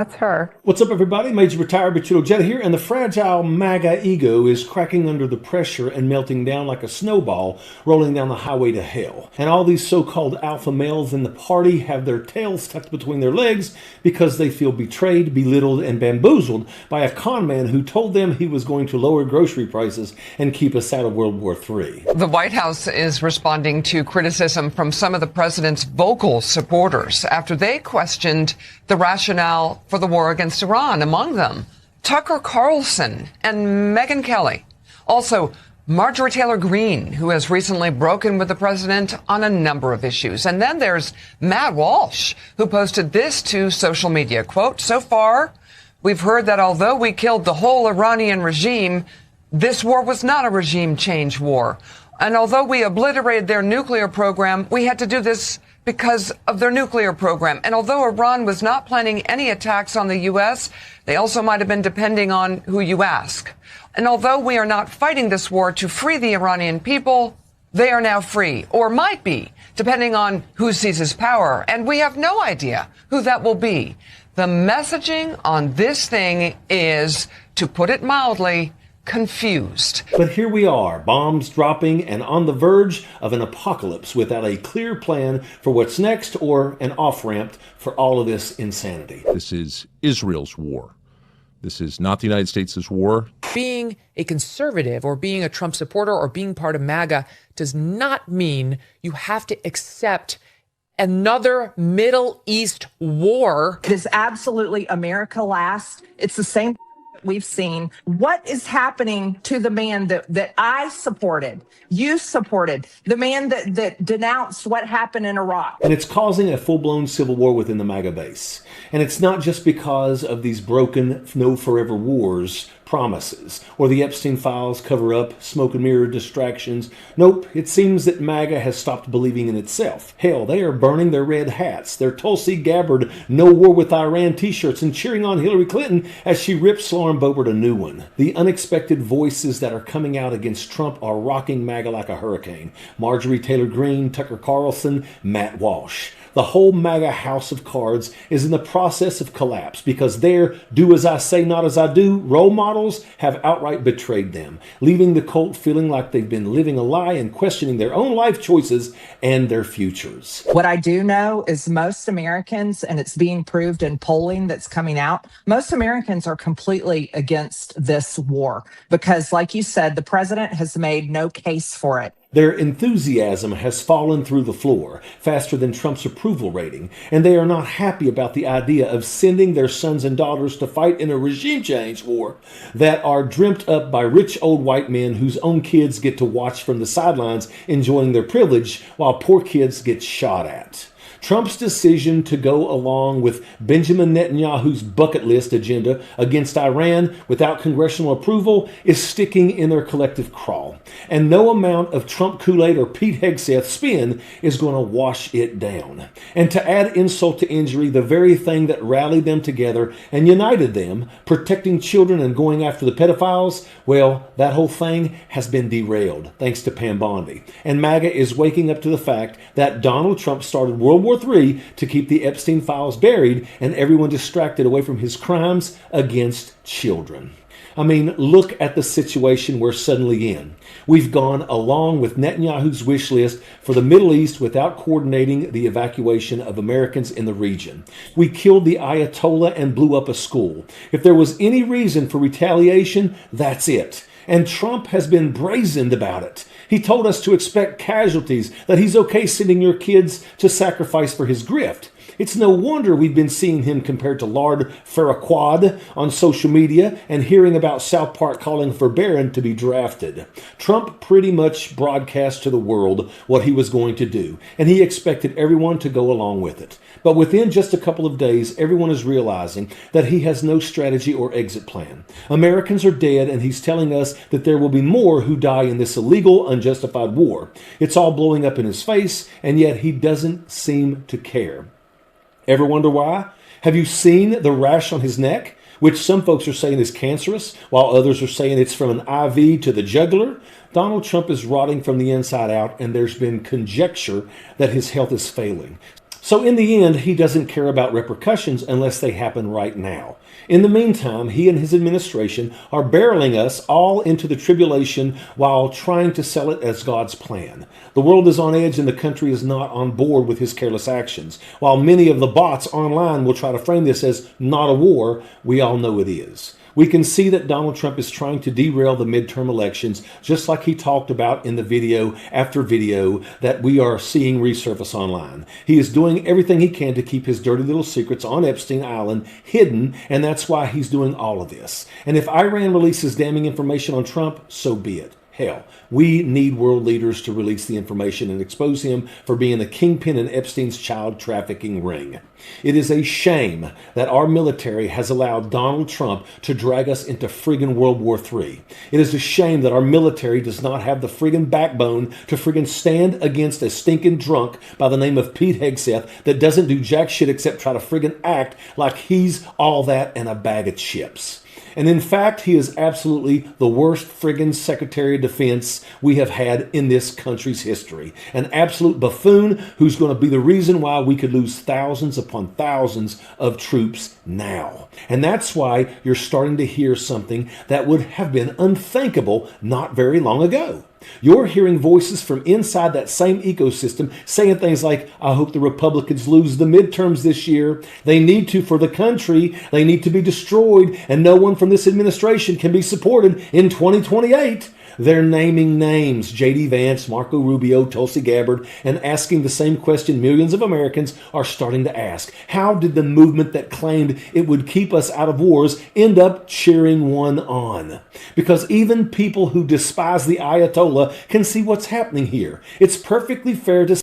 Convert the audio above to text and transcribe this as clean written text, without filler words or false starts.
That's her. What's up, everybody? Major Retired Richard Ojeda here, and the fragile MAGA ego is cracking under the pressure and melting down like a snowball rolling down the highway to hell. And all these so-called alpha males in the party have their tails tucked between their legs because they feel betrayed, belittled, and bamboozled by a con man who told them he was going to lower grocery prices and keep us out of World War III. The White House is responding to criticism from some of the president's vocal supporters after they questioned the rationale for the war against Iran, among them Tucker Carlson and Megyn Kelly. Also, Marjorie Taylor Greene, who has recently broken with the president on a number of issues. And then there's Matt Walsh, who posted this to social media. Quote, "So far, we've heard that although we killed the whole Iranian regime, this war was not a regime change war. And although we obliterated their nuclear program, we had to do this because of their nuclear program. And although Iran was not planning any attacks on the U.S., they also might have been depending on who you ask. And although we are not fighting this war to free the Iranian people, they are now free, or might be, depending on who seizes power. And we have no idea who that will be. The messaging on this thing is, to put it mildly, confused." But here we are, bombs dropping and on the verge of an apocalypse without a clear plan for what's next or an off-ramp for all of this insanity. This is Israel's war. This is not the United States' war. Being a conservative or being a Trump supporter or being part of MAGA does not mean you have to accept another Middle East war. It is absolutely America last. It's the same we've seen. What is happening to the man that I supported, you supported, the man that denounced what happened in Iraq? And it's causing a full-blown civil war within the MAGA base. And it's not just because of these broken no forever wars promises or the Epstein files cover-up, smoke and mirror distractions. Nope, it seems that MAGA has stopped believing in itself. Hell, they are burning their red hats, their Tulsi Gabbard no war with Iran t-shirts, and cheering on Hillary Clinton as she rips Lauren Boebert a new one. The unexpected voices that are coming out against Trump are rocking MAGA like a hurricane. Marjorie Taylor Greene, Tucker Carlson, Matt Walsh. The whole MAGA house of cards is in the process of collapse because their do as I say, not as I do role models have outright betrayed them, leaving the cult feeling like they've been living a lie and questioning their own life choices and their futures. What I do know is most Americans, and it's being proved in polling that's coming out, most Americans are completely against this war because, like you said, the president has made no case for it. Their enthusiasm has fallen through the floor faster than Trump's approval rating, and they are not happy about the idea of sending their sons and daughters to fight in a regime change war that are dreamt up by rich old white men whose own kids get to watch from the sidelines enjoying their privilege while poor kids get shot at. Trump's decision to go along with Benjamin Netanyahu's bucket list agenda against Iran without congressional approval is sticking in their collective craw. And no amount of Trump Kool-Aid or Pete Hegseth spin is going to wash it down. And to add insult to injury, the very thing that rallied them together and united them, protecting children and going after the pedophiles, well, that whole thing has been derailed thanks to Pam Bondi. And MAGA is waking up to the fact that Donald Trump started World War III to keep the Epstein files buried and everyone distracted away from his crimes against children. I mean, look at the situation we're suddenly in. We've gone along with Netanyahu's wish list for the Middle East without coordinating the evacuation of Americans in the region. We killed the Ayatollah and blew up a school. If there was any reason for retaliation, that's it. And Trump has been brazened about it. He told us to expect casualties, that he's okay sending your kids to sacrifice for his grift. It's no wonder we've been seeing him compared to Lord Farquaad on social media and hearing about South Park calling for Barron to be drafted. Trump pretty much broadcast to the world what he was going to do, and he expected everyone to go along with it. But within just a couple of days, everyone is realizing that he has no strategy or exit plan. Americans are dead, and he's telling us that there will be more who die in this illegal, unjustified war. It's all blowing up in his face, and yet he doesn't seem to care. Ever wonder why? Have you seen the rash on his neck, which some folks are saying is cancerous, while others are saying it's from an IV to the jugular? Donald Trump is rotting from the inside out, and there's been conjecture that his health is failing. So in the end, he doesn't care about repercussions unless they happen right now. In the meantime, he and his administration are barreling us all into the tribulation while trying to sell it as God's plan. The world is on edge and the country is not on board with his careless actions. While many of the bots online will try to frame this as not a war, we all know it is. We can see that Donald Trump is trying to derail the midterm elections, just like he talked about in the video after video that we are seeing resurface online. He is doing everything he can to keep his dirty little secrets on Epstein Island hidden, and that's why he's doing all of this. And if Iran releases damning information on Trump, so be it. Hell, we need world leaders to release the information and expose him for being the kingpin in Epstein's child trafficking ring. It is a shame that our military has allowed Donald Trump to drag us into friggin' World War III. It is a shame that our military does not have the friggin' backbone to friggin' stand against a stinking drunk by the name of Pete Hegseth that doesn't do jack shit except try to friggin' act like he's all that and a bag of chips. And in fact, he is absolutely the worst friggin' Secretary of Defense we have had in this country's history. An absolute buffoon who's going to be the reason why we could lose thousands upon thousands of troops now. And that's why you're starting to hear something that would have been unthinkable not very long ago. You're hearing voices from inside that same ecosystem saying things like, I hope the Republicans lose the midterms this year. They need to for the country. They need to be destroyed, and no one from this administration can be supported in 2028. They're naming names, J.D. Vance, Marco Rubio, Tulsi Gabbard, and asking the same question millions of Americans are starting to ask. How did the movement that claimed it would keep us out of wars end up cheering one on? Because even people who despise the Ayatollah can see what's happening here. It's perfectly fair to